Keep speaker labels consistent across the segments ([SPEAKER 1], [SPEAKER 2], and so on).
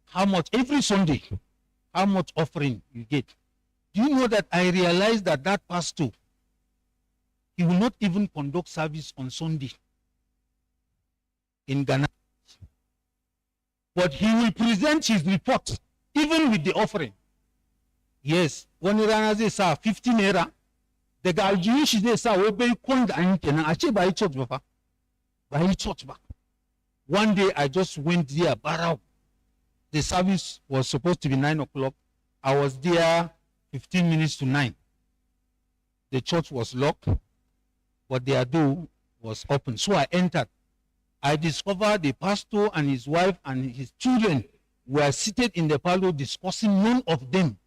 [SPEAKER 1] how much, every Sunday, how much offering you get. Do you know that I realized that that pastor, he will not even conduct service on Sunday in Ghana. But he will present his report, even with the offering. Yes, when Rana say 15 naira, the Galjuish she say we be called and actually by church baba. By church back. One day I just went there, Barao. The service was supposed to be 9 o'clock. I was there 15 minutes to 9. The church was locked, but their door was open. So I entered. I discovered the pastor and his wife and his children were seated in the parlor discussing. None of them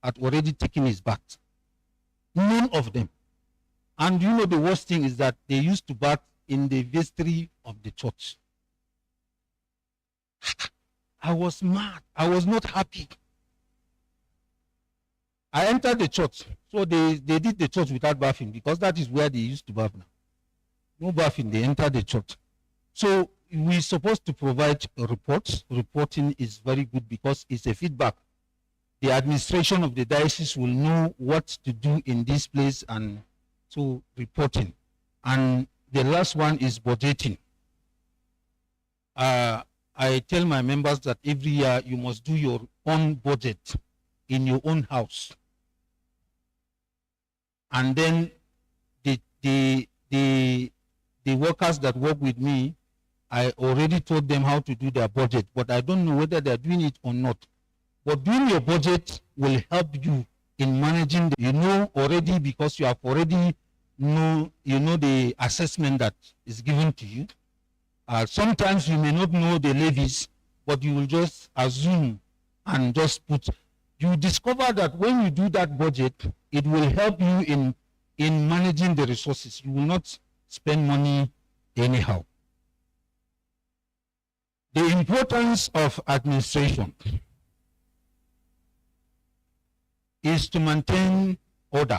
[SPEAKER 1] had already taken his bath. None of them. And you know the worst thing is that they used to bath in the vestry of the church. I was mad. I was not happy. I entered the church. So they did the church without bathing because that is where they used to bath now. No bathing, they entered the church. So we're supposed to provide reports. Reporting is very good because it's a feedback. The administration of the diocese will know what to do in this place, and so reporting. And the last one is budgeting. I tell my members that every year you must do your own budget in your own house. And then the workers that work with me, I already told them how to do their budget, but I don't know whether they're doing it or not. But doing your budget will help you in managing, you know already because you have already know the assessment that is given to you. Sometimes you may not know the levies, but you will just assume and just put. You discover that when you do that budget, it will help you in managing the resources. You will not spend money anyhow. The importance of administration is to maintain order.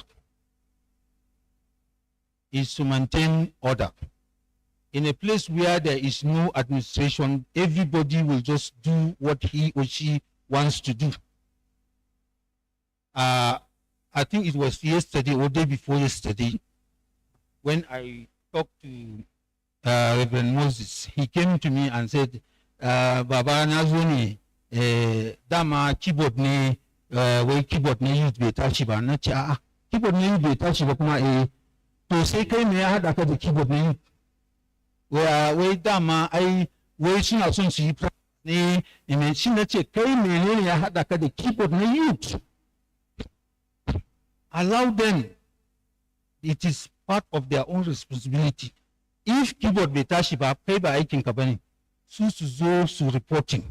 [SPEAKER 1] In a place where there is no administration, everybody will just do what he or she wants to do. I think it was yesterday or day before yesterday when I talked to Reverend Moses. He came to me and said, Baba Nazuni, Dama keyboard ne, we keyboard ne use beta shiba na cha keyboard ne use beta shiba kuma to say kai me ya hada ka da keyboard ne we dama ai we suna son su yi ne me shi na ce kai menene ya hada ka da keyboard ne youth. Allow them. It is part of their own responsibility. If keyboard bai tashi ba, kai ba aikin ka bane. Su zo su reporting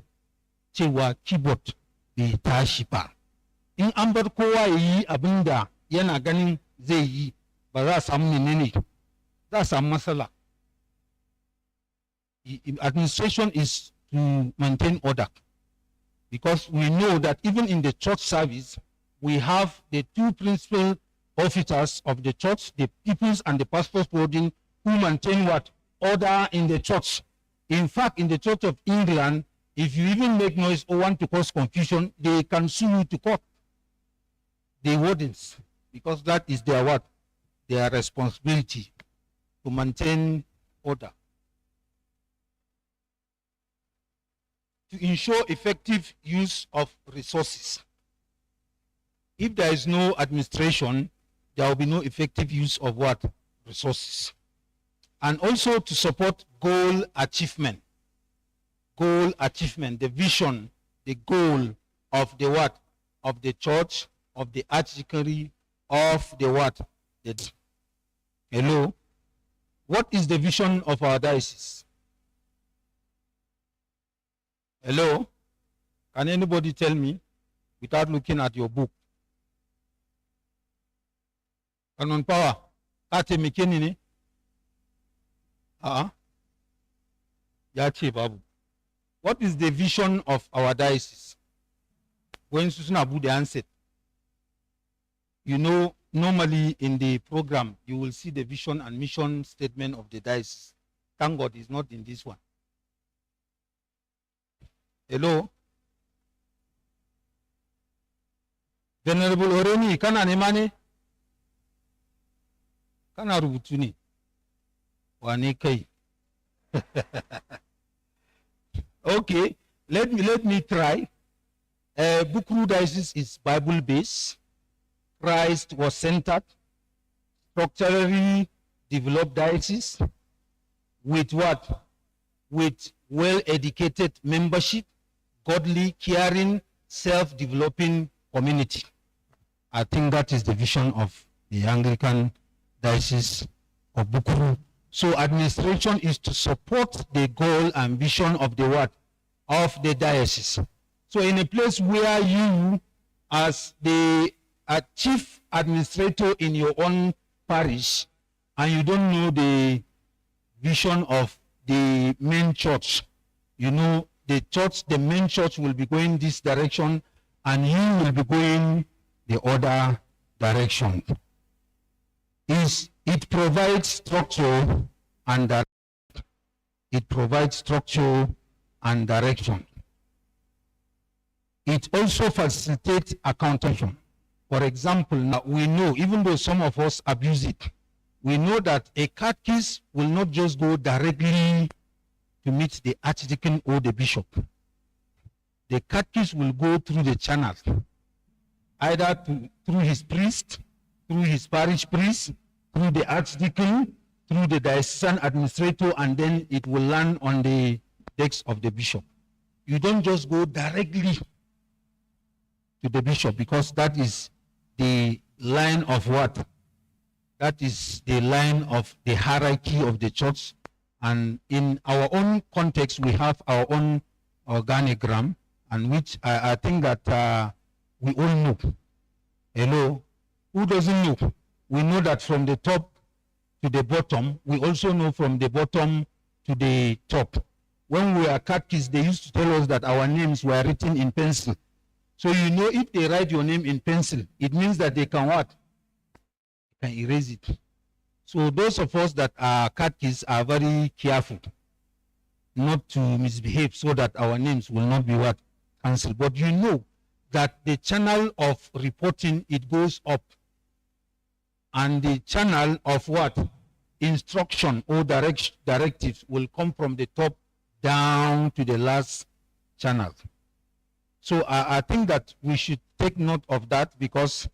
[SPEAKER 1] cewa keyboard bai tashi ba. In an bar kowa yayi abin da yana ganin zai yi, ba za a samu menene, za a samu matsala. Administration is to maintain order, because we know that even in the church service, we have the two principal officers of the church, the people's and the pastor's boarding, who maintain what? Order in the church. In fact, in the Church of England, if you even make noise or want to cause confusion, they can sue you to court. The wardens, because that is their what? Their responsibility to maintain order. To ensure effective use of resources. If there is no administration, there will be no effective use of what? Resources. And also to support goal achievement. Goal achievement, the vision, the goal of the what? Of the church, of the archdeaconry, of the what? Hello? What is the vision of our diocese? Hello? Can anybody tell me without looking at your book? Canon power. Kate mekeni ne? Yache babu. What is the vision of our diocese? When Susan Abu the answered, you know, normally in the program, you will see the vision and mission statement of the diocese. Thank God it's not in this one. Hello? Venerable Oreni, kana nema ne? Kana rubutu ne? Wane kai? Okay, let me try. Bukuru Diocese is Bible-based. Christ was centered, structurally developed diocese with what? With well-educated membership, godly, caring, self-developing community. I think that is the vision of the Anglican Diocese of Bukuru. So administration is to support the goal and vision of the what? Of the diocese. So in a place where you, as the chief administrator in your own parish, and you don't know the vision of the main church, you know, the main church will be going this direction, and you will be going the other direction. It provides structure and direction. It provides structure and direction. It also facilitates accountability. For example, now we know, even though some of us abuse it, we know that a catechist will not just go directly to meet the archdeacon or the bishop. The catechist will go through the channels, either through his priest, through his parish priest, through the archdeacon, through the diocesan administrator, and then it will land on the desk of the bishop. You don't just go directly to the bishop, because that is the line of what? That is the line of the hierarchy of the church. And in our own context, we have our own organigram, and which I think that we all know. Hello? Who doesn't know? We know that from the top to the bottom. We also know from the bottom to the top. When we were catechists, they used to tell us that our names were written in pencil. So you know, if they write your name in pencil, it means that they can what? They can erase it. So those of us that are catechists are very careful not to misbehave, so that our names will not be what? Cancelled. But you know that the channel of reporting, it goes up. And the channel of what? Instruction or directives will come from the top down to the last channel. So I think that we should take note of that, because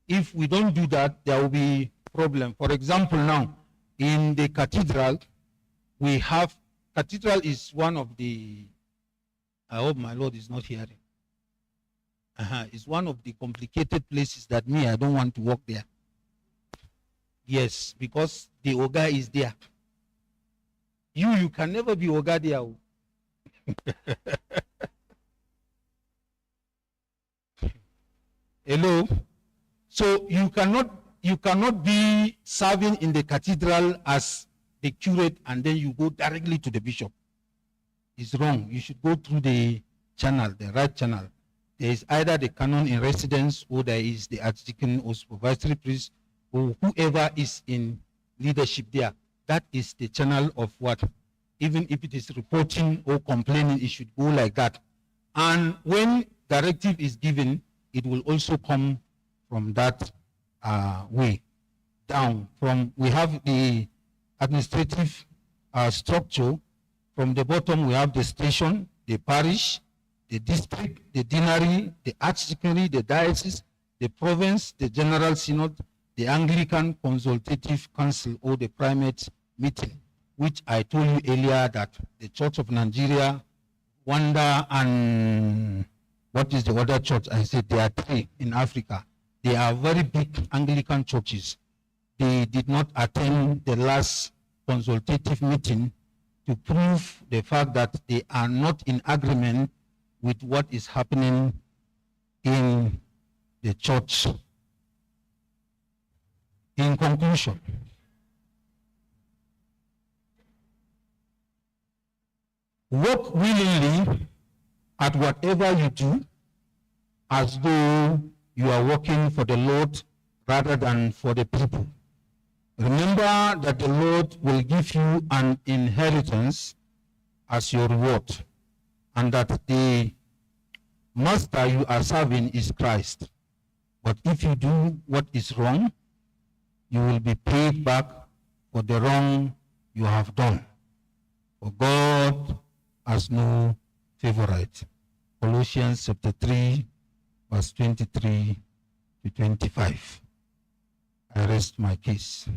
[SPEAKER 1] if we don't do that, there will be problem. For example, now in the cathedral, we have, cathedral is one of the, I hope my Lord is not hearing. It's one of the complicated places that I don't want to work there. Yes, because the Oga is there. You can never be Oga there. Hello? So you cannot be serving in the cathedral as the curate and then you go directly to the bishop. It's wrong. You should go through the channel, the right channel. There is either the canon in residence, or there is the archdeacon or supervisory priest, or whoever is in leadership there. That is the channel of what? Even if it is reporting or complaining, it should go like that. And when directive is given, it will also come from that way down. We have the administrative structure. From the bottom, we have the station, the parish, the district, the deanery, the archdeaconry, the diocese, the province, the general synod, the Anglican Consultative Council, or the primate meeting, which I told you earlier that the Church of Nigeria, Rwanda, and what is the other church? I said there are 3 in Africa. They are very big Anglican churches. They did not attend the last consultative meeting to prove the fact that they are not in agreement with what is happening in the church. In conclusion, work willingly at whatever you do, as though you are working for the Lord rather than for the people. Remember that the Lord will give you an inheritance as your reward, and that the master you are serving is Christ. But if you do what is wrong, you will be paid back for the wrong you have done. For God has no favorite. Colossians chapter 3, verse 23 to 25. I rest my case.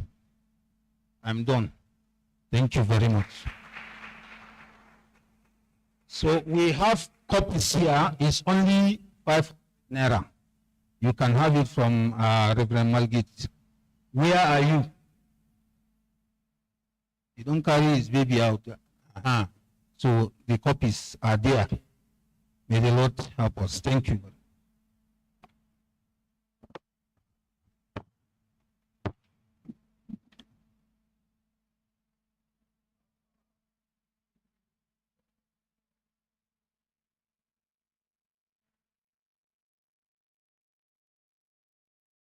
[SPEAKER 1] I'm done. Thank you very much. So we have copies here. It's only 5 naira. You can have it from Reverend Malgit. Where are you? You don't carry his baby out. So the copies are there. May the Lord help us. Thank you.